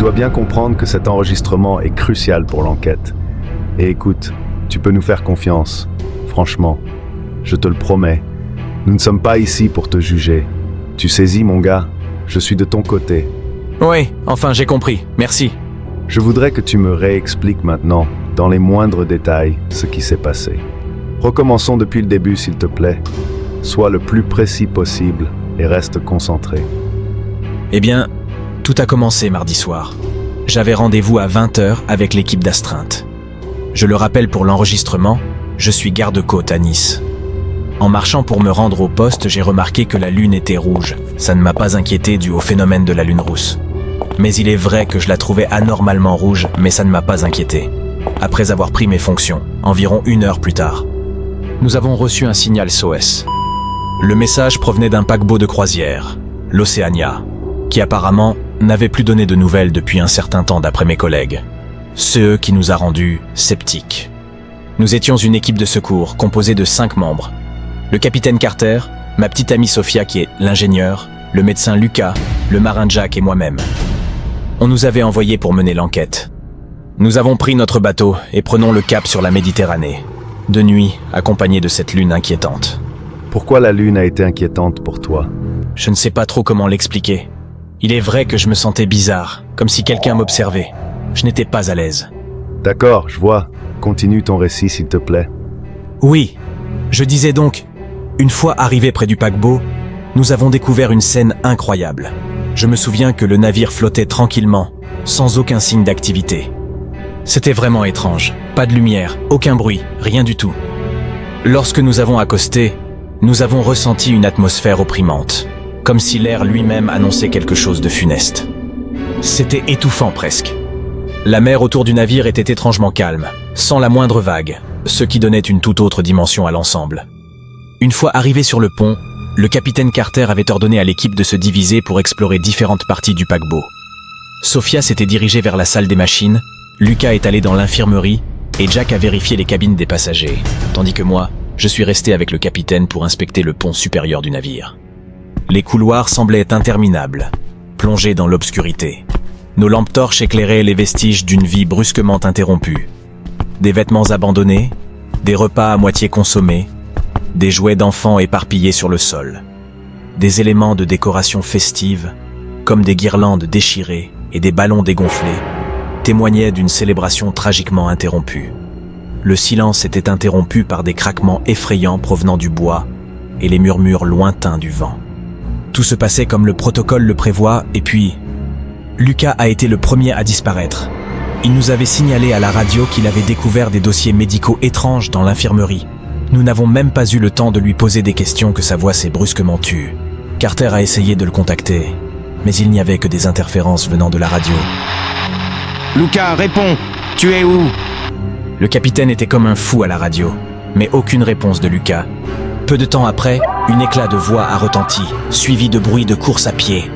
dois bien comprendre que cet enregistrement est crucial pour l'enquête. Et écoute, tu peux nous faire confiance. Franchement, je te le promets. Nous ne sommes pas ici pour te juger. Tu saisis, mon gars? Je suis de ton côté. Oui, enfin j'ai compris. Merci. Je voudrais que tu me réexpliques maintenant, dans les moindres détails, ce qui s'est passé. Recommençons depuis le début, s'il te plaît. Sois le plus précis possible et reste concentré. Eh bien, tout a commencé mardi soir. J'avais rendez-vous à 20h avec l'équipe d'astreinte. Je le rappelle pour l'enregistrement, je suis garde-côte à Nice. En marchant pour me rendre au poste, j'ai remarqué que la lune était rouge. Ça ne m'a pas inquiété dû au phénomène de la lune rousse. Mais il est vrai que je la trouvais anormalement rouge, mais ça ne m'a pas inquiété. Après avoir pris mes fonctions, environ 1 heure plus tard, nous avons reçu un signal SOS. Le message provenait d'un paquebot de croisière, l'Océania, qui apparemment n'avait plus donné de nouvelles depuis un certain temps d'après mes collègues. Ce qui nous a rendus sceptiques. Nous étions une équipe de secours composée de 5 membres. Le capitaine Carter, ma petite amie Sophia qui est l'ingénieur, le médecin Lucas, le marin Jack et moi-même. On nous avait envoyés pour mener l'enquête. Nous avons pris notre bateau et prenons le cap sur la Méditerranée. De nuit, accompagné de cette lune inquiétante. Pourquoi la lune a été inquiétante pour toi? Je ne sais pas trop comment l'expliquer. Il est vrai que je me sentais bizarre, comme si quelqu'un m'observait. Je n'étais pas à l'aise. D'accord, je vois. Continue ton récit, s'il te plaît. Oui, je disais donc, une fois arrivés près du paquebot, nous avons découvert une scène incroyable. Je me souviens que le navire flottait tranquillement, sans aucun signe d'activité. C'était vraiment étrange. Pas de lumière, aucun bruit, rien du tout. Lorsque nous avons accosté, nous avons ressenti une atmosphère opprimante, comme si l'air lui-même annonçait quelque chose de funeste. C'était étouffant presque. La mer autour du navire était étrangement calme, sans la moindre vague, ce qui donnait une toute autre dimension à l'ensemble. Une fois arrivé sur le pont, le capitaine Carter avait ordonné à l'équipe de se diviser pour explorer différentes parties du paquebot. Sophia s'était dirigée vers la salle des machines, Lucas est allé dans l'infirmerie et Jack a vérifié les cabines des passagers, tandis que moi, je suis resté avec le capitaine pour inspecter le pont supérieur du navire. Les couloirs semblaient interminables, plongés dans l'obscurité. Nos lampes torches éclairaient les vestiges d'une vie brusquement interrompue. Des vêtements abandonnés, des repas à moitié consommés, des jouets d'enfants éparpillés sur le sol, des éléments de décoration festive, comme des guirlandes déchirées et des ballons dégonflés, témoignaient d'une célébration tragiquement interrompue. Le silence était interrompu par des craquements effrayants provenant du bois et les murmures lointains du vent. Tout se passait comme le protocole le prévoit, et puis, Lucas a été le premier à disparaître. Il nous avait signalé à la radio qu'il avait découvert des dossiers médicaux étranges dans l'infirmerie. Nous n'avons même pas eu le temps de lui poser des questions que sa voix s'est brusquement tue. Carter a essayé de le contacter, mais il n'y avait que des interférences venant de la radio. Lucas, réponds! Tu es où? Le capitaine était comme un fou à la radio, mais aucune réponse de Lucas. Peu de temps après, un éclat de voix a retenti, suivi de bruits de course à pied.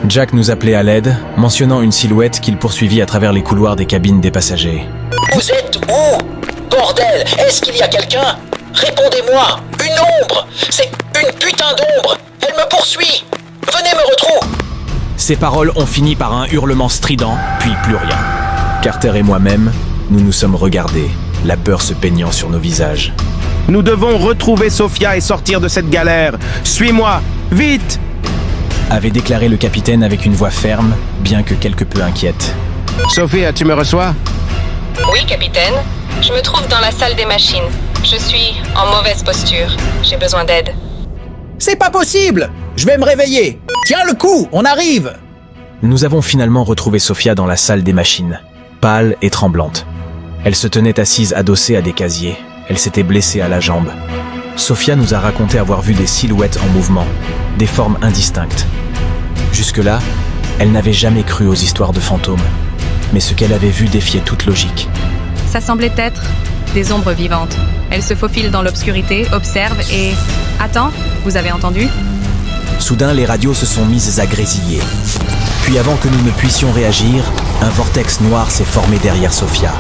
Jack nous appelait à l'aide, mentionnant une silhouette qu'il poursuivit à travers les couloirs des cabines des passagers. Vous êtes où? Bordel, est-ce qu'il y a quelqu'un? Répondez-moi! Une ombre! C'est une putain d'ombre! Elle me poursuit! Venez me retrouver! Ces paroles ont fini par un hurlement strident, puis plus rien. Carter et moi-même, nous nous sommes regardés, la peur se peignant sur nos visages. Nous devons retrouver Sophia et sortir de cette galère. Suis-moi, vite! Avait déclaré le capitaine avec une voix ferme, bien que quelque peu inquiète. Sophia, tu me reçois? Oui, capitaine. Je me trouve dans la salle des machines. Je suis en mauvaise posture. J'ai besoin d'aide. C'est pas possible! Je vais me réveiller! Tiens le coup, on arrive! Nous avons finalement retrouvé Sophia dans la salle des machines, pâle et tremblante. Elle se tenait assise adossée à des casiers. Elle s'était blessée à la jambe. Sophia nous a raconté avoir vu des silhouettes en mouvement, des formes indistinctes. Jusque-là, elle n'avait jamais cru aux histoires de fantômes. Mais ce qu'elle avait vu défiait toute logique. Ça semblait être des ombres vivantes. Elles se faufilent dans l'obscurité, observent et... Attends, vous avez entendu? Soudain, les radios se sont mises à grésiller. Puis avant que nous ne puissions réagir, un vortex noir s'est formé derrière Sophia.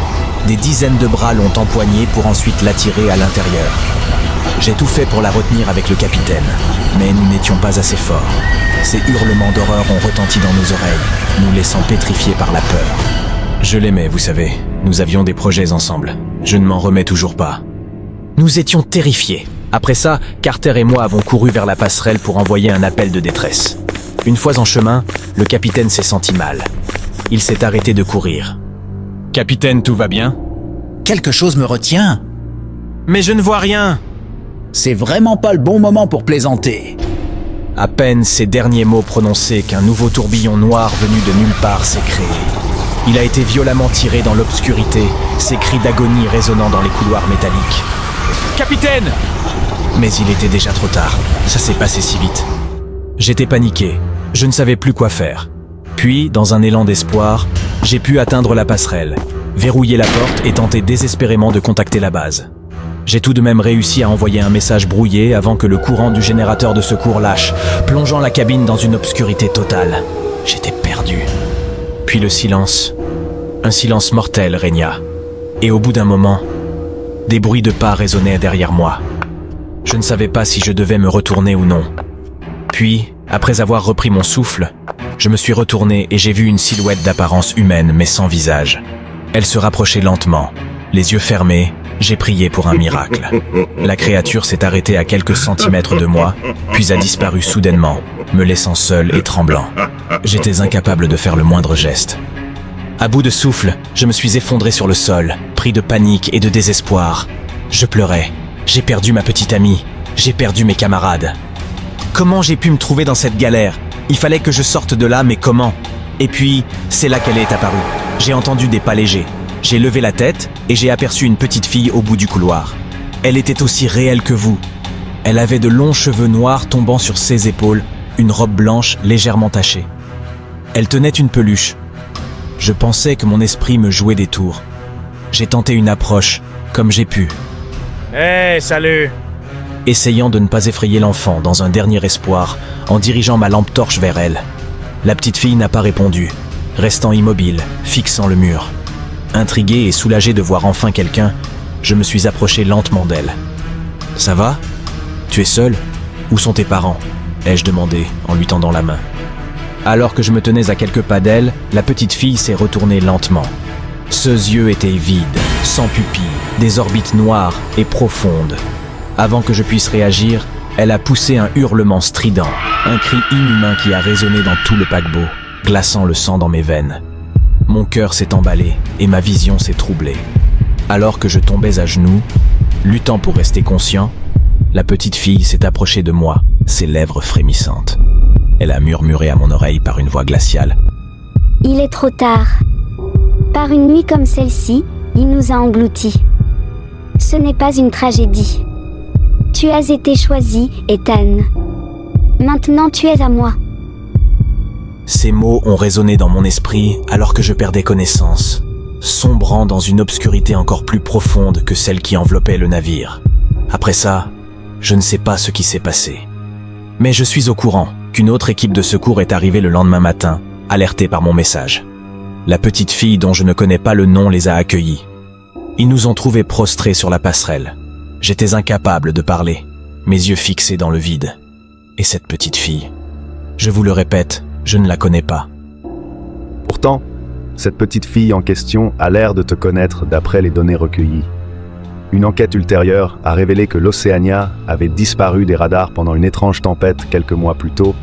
Des dizaines de bras l'ont empoignée pour ensuite l'attirer à l'intérieur. J'ai tout fait pour la retenir avec le capitaine, mais nous n'étions pas assez forts. Ces hurlements d'horreur ont retenti dans nos oreilles, nous laissant pétrifiés par la peur. Je l'aimais, vous savez. Nous avions des projets ensemble. Je ne m'en remets toujours pas. Nous étions terrifiés. Après ça, Carter et moi avons couru vers la passerelle pour envoyer un appel de détresse. Une fois en chemin, le capitaine s'est senti mal. Il s'est arrêté de courir. « Capitaine, tout va bien ?» Quelque chose me retient. Mais je ne vois rien. C'est vraiment pas le bon moment pour plaisanter. À peine ces derniers mots prononcés qu'un nouveau tourbillon noir venu de nulle part s'est créé. Il a été violemment tiré dans l'obscurité, ses cris d'agonie résonnant dans les couloirs métalliques. « Capitaine !» Mais il était déjà trop tard. Ça s'est passé si vite. J'étais paniqué. Je ne savais plus quoi faire. Puis, dans un élan d'espoir, j'ai pu atteindre la passerelle, verrouiller la porte et tenter désespérément de contacter la base. J'ai tout de même réussi à envoyer un message brouillé avant que le courant du générateur de secours lâche, plongeant la cabine dans une obscurité totale. J'étais perdu. Puis le silence. Un silence mortel régna. Et au bout d'un moment, des bruits de pas résonnaient derrière moi. Je ne savais pas si je devais me retourner ou non. Puis, après avoir repris mon souffle, je me suis retourné et j'ai vu une silhouette d'apparence humaine mais sans visage. Elle se rapprochait lentement. Les yeux fermés, j'ai prié pour un miracle. La créature s'est arrêtée à quelques centimètres de moi, puis a disparu soudainement, me laissant seul et tremblant. J'étais incapable de faire le moindre geste. À bout de souffle, je me suis effondré sur le sol, pris de panique et de désespoir. Je pleurais. J'ai perdu ma petite amie. J'ai perdu mes camarades. Comment j'ai pu me trouver dans cette galère ? Il fallait que je sorte de là, mais comment ? Et puis, c'est là qu'elle est apparue. J'ai entendu des pas légers. J'ai levé la tête et j'ai aperçu une petite fille au bout du couloir. Elle était aussi réelle que vous. Elle avait de longs cheveux noirs tombant sur ses épaules, une robe blanche légèrement tachée. Elle tenait une peluche. Je pensais que mon esprit me jouait des tours. J'ai tenté une approche, comme j'ai pu. « Hey, salut !» Essayant de ne pas effrayer l'enfant dans un dernier espoir, en dirigeant ma lampe torche vers elle. La petite fille n'a pas répondu, restant immobile, fixant le mur. Intrigué et soulagé de voir enfin quelqu'un, je me suis approché lentement d'elle. « Ça va ? Tu es seul ? Où sont tes parents ?» ai-je demandé en lui tendant la main. Alors que je me tenais à quelques pas d'elle, la petite fille s'est retournée lentement. Ses yeux étaient vides, sans pupilles, des orbites noires et profondes. Avant que je puisse réagir, elle a poussé un hurlement strident, un cri inhumain qui a résonné dans tout le paquebot, glaçant le sang dans mes veines. Mon cœur s'est emballé et ma vision s'est troublée. Alors que je tombais à genoux, luttant pour rester conscient, la petite fille s'est approchée de moi, ses lèvres frémissantes. Elle a murmuré à mon oreille par une voix glaciale. « Il est trop tard. Par une nuit comme celle-ci, il nous a engloutis. Ce n'est pas une tragédie. Tu as été choisi, Ethan. Maintenant tu es à moi. » Ces mots ont résonné dans mon esprit alors que je perdais connaissance, sombrant dans une obscurité encore plus profonde que celle qui enveloppait le navire. Après ça, je ne sais pas ce qui s'est passé. Mais je suis au courant qu'une autre équipe de secours est arrivée le lendemain matin, alertée par mon message. La petite fille dont je ne connais pas le nom les a accueillis. Ils nous ont trouvés prostrés sur la passerelle. J'étais incapable de parler, mes yeux fixés dans le vide. Et cette petite fille, je vous le répète, je ne la connais pas. Pourtant, cette petite fille en question a l'air de te connaître d'après les données recueillies. Une enquête ultérieure a révélé que l'Océania avait disparu des radars pendant une étrange tempête quelques mois plus tôt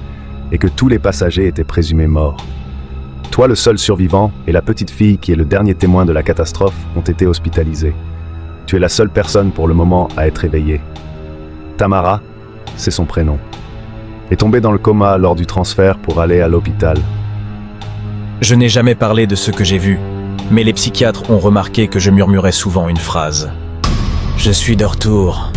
et que tous les passagers étaient présumés morts. Toi, le seul survivant, et la petite fille qui est le dernier témoin de la catastrophe ont été hospitalisés. Tu es la seule personne pour le moment à être éveillée. Tamara, c'est son prénom, est tombée dans le coma lors du transfert pour aller à l'hôpital. Je n'ai jamais parlé de ce que j'ai vu, mais les psychiatres ont remarqué que je murmurais souvent une phrase. « Je suis de retour.